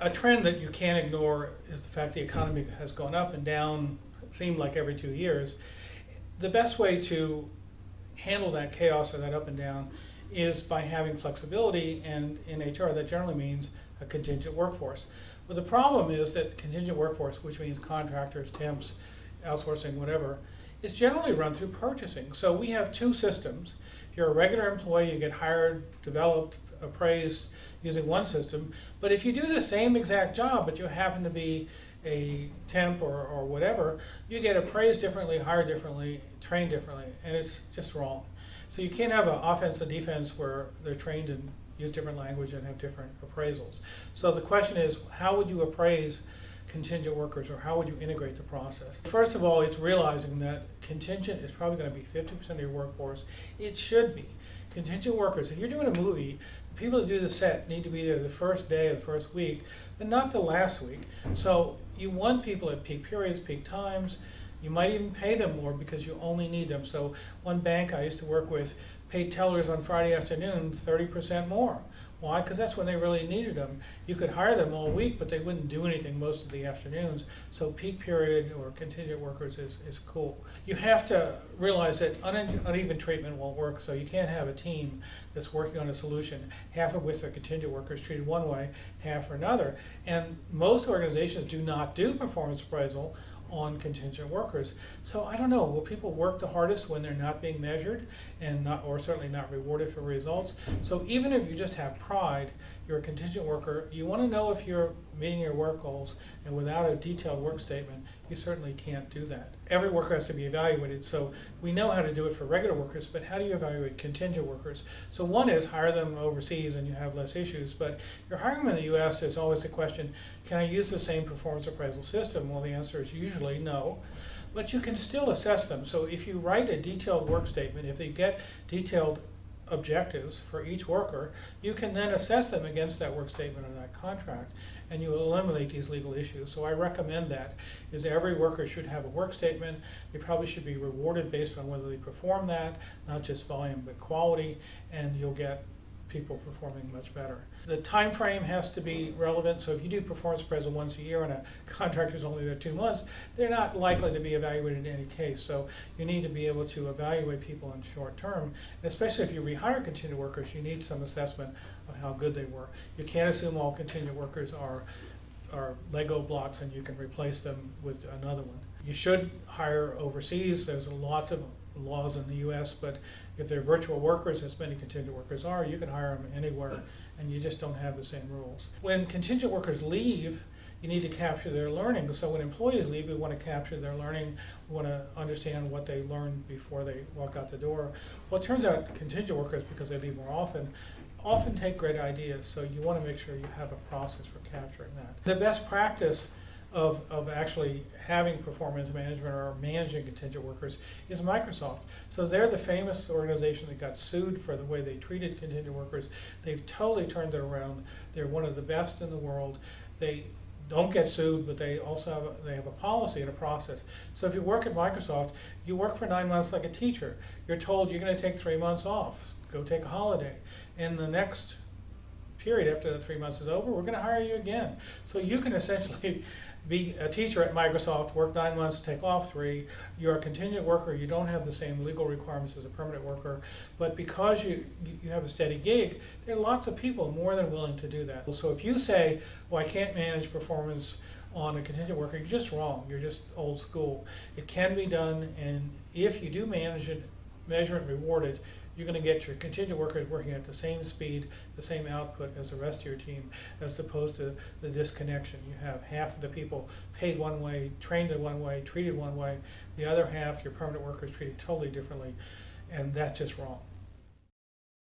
A trend that you can't ignore is the fact the economy has gone up and down, seemed like every 2 years. The best way to handle that chaos or that up and down is by having flexibility, and in HR that generally means a contingent workforce. But the problem is that contingent workforce, which means contractors, temps, outsourcing, whatever, is generally run through purchasing. So we have two systems. If you're a regular employee, you get hired, developed, appraised using one system. But if you do the same exact job, but you happen to be a temp or whatever, you get appraised differently, hired differently, trained differently, and it's just wrong. So you can't have an offense and defense where they're trained and use different language and have different appraisals. So the question is, how would you appraise contingent workers, or how would you integrate the process? First of all, it's realizing that contingent is probably going to be 50% of your workforce. It should be. Contingent workers, if you're doing a movie, the people that do the set need to be there the first day of the first week, but not the last week. So you want people at peak periods, peak times. You might even pay them more because you only need them. So one bank I used to work with paid tellers on Friday afternoon 30% more. Why? Because that's when they really needed them. You could hire them all week, but they wouldn't do anything most of the afternoons. So peak period or contingent workers is cool. You have to realize that uneven treatment won't work, so you can't have a team that's working on a solution, half of which are contingent workers treated one way, half or another. And most organizations do not do performance appraisal on contingent workers. So I don't know, will people work the hardest when they're not being measured and not, or certainly not rewarded for results? So even if you just have pride, you're a contingent worker, you want to know if you're meeting your work goals, and without a detailed work statement, you certainly can't do that. Every worker has to be evaluated, so we know how to do it for regular workers, but how do you evaluate contingent workers? So one is hire them overseas and you have less issues, but you're hiring them in the US, there's always the question, can I use the same performance appraisal system? Well, the answer is usually no, but you can still assess them. So if you write a detailed work statement, if they get detailed objectives for each worker, you can then assess them against that work statement or that contract, and you eliminate these legal issues. So I recommend that, is every worker should have a work statement. They probably should be rewarded based on whether they perform that, not just volume but quality, and you'll get people performing much better. The time frame has to be relevant, so if you do performance appraisal once a year and a contractor's only there 2 months, they're not likely to be evaluated in any case. So you need to be able to evaluate people in short term, and especially if you rehire contingent workers, you need some assessment of how good they were. You can't assume all contingent workers are Lego blocks and you can replace them with another one. You should hire overseas. There's lots of laws in the US, but if they're virtual workers, as many contingent workers are, you can hire them anywhere, and you just don't have the same rules. When contingent workers leave, you need to capture their learning. So when employees leave, we want to capture their learning. We want to understand what they learned before they walk out the door. Well, it turns out contingent workers, because they leave more often take great ideas, so you want to make sure you have a process for capturing that. The best practice of actually having performance management or managing contingent workers is Microsoft. So they're the famous organization that got sued for the way they treated contingent workers. They've totally turned it around. They're one of the best in the world. They don't get sued, but they also have a policy and a process. So if you work at Microsoft, you work for 9 months like a teacher. You're told you're going to take 3 months off, go take a holiday. And the next period after the 3 months is over, we're going to hire you again. So you can essentially be a teacher at Microsoft, work 9 months, take off 3. You're a contingent worker. You don't have the same legal requirements as a permanent worker, but because you have a steady gig, there are lots of people more than willing to do that. So if you say, well, I can't manage performance on a contingent worker, you're just wrong. You're just old school. It can be done, and if you do manage it, measure it, reward it, you're going to get your contingent workers working at the same speed, the same output as the rest of your team, as opposed to the disconnection. You have half of the people paid one way, trained in one way, treated one way, the other half, your permanent workers, treated totally differently, and that's just wrong.